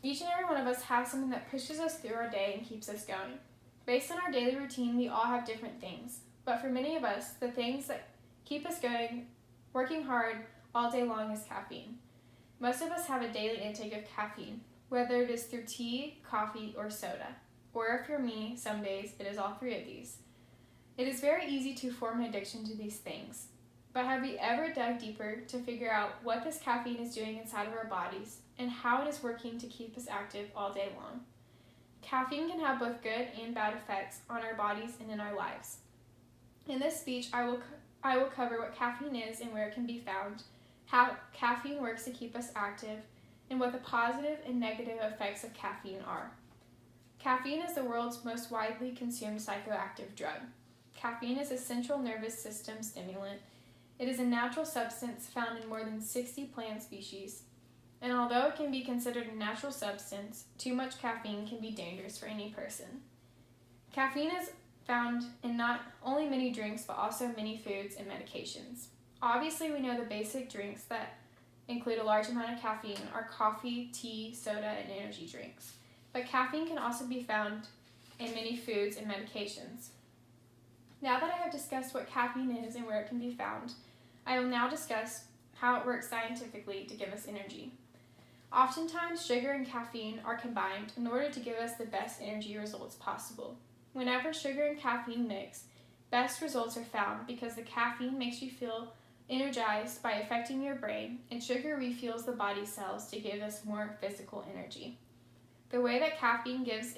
Each and every one of us has something that pushes us through our day and keeps us going. Based on our daily routine, we all have different things, but for many of us, the things that keep us going, working hard all day long, is caffeine. Most of us have a daily intake of caffeine, whether it is through tea, coffee, or soda. Or if you're me, some days it is all three of these. It is very easy to form an addiction to these things, but have we ever dug deeper to figure out what this caffeine is doing inside of our bodies and how it is working to keep us active all day long? Caffeine can have both good and bad effects on our bodies and in our lives. In this speech, I will cover what caffeine is and where it can be found, how caffeine works to keep us active, and what the positive and negative effects of caffeine are. Caffeine is the world's most widely consumed psychoactive drug. Caffeine is a central nervous system stimulant. It is a natural substance found in more than 60 plant species, and although it can be considered a natural substance, too much caffeine can be dangerous for any person. Caffeine is found in not only many drinks, but also many foods and medications. Obviously, we know the basic drinks that include a large amount of caffeine are coffee, tea, soda, and energy drinks. But caffeine can also be found in many foods and medications. Now that I have discussed what caffeine is and where it can be found, I will now discuss how it works scientifically to give us energy. Oftentimes, sugar and caffeine are combined in order to give us the best energy results possible. Whenever sugar and caffeine mix, best results are found because the caffeine makes you feel energized by affecting your brain, and sugar refuels the body cells to give us more physical energy. The way that caffeine gives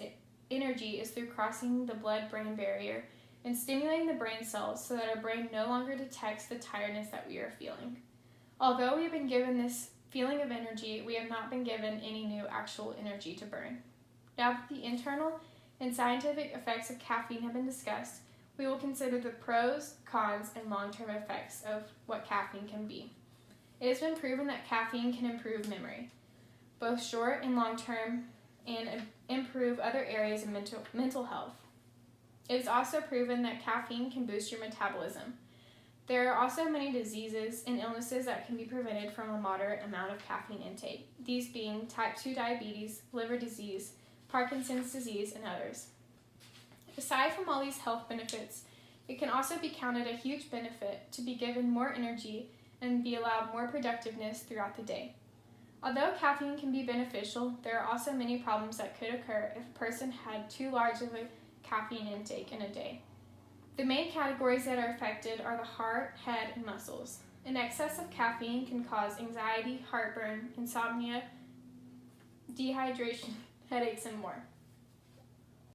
energy is through crossing the blood-brain barrier and stimulating the brain cells so that our brain no longer detects the tiredness that we are feeling. Although we have been given this feeling of energy, we have not been given any new actual energy to burn. Now that the internal and scientific effects of caffeine have been discussed, we will consider the pros, cons, and long-term effects of what caffeine can be. It has been proven that caffeine can improve memory, both short and long-term, and improve other areas of mental health. It is also proven that caffeine can boost your metabolism. There are also many diseases and illnesses that can be prevented from a moderate amount of caffeine intake, these being type 2 diabetes, liver disease, Parkinson's disease, and others. Aside from all these health benefits, it can also be counted a huge benefit to be given more energy and be allowed more productiveness throughout the day. Although caffeine can be beneficial, there are also many problems that could occur if a person had too large of a caffeine intake in a day. The main categories that are affected are the heart, head, and muscles. An excess of caffeine can cause anxiety, heartburn, insomnia, dehydration, headaches, and more.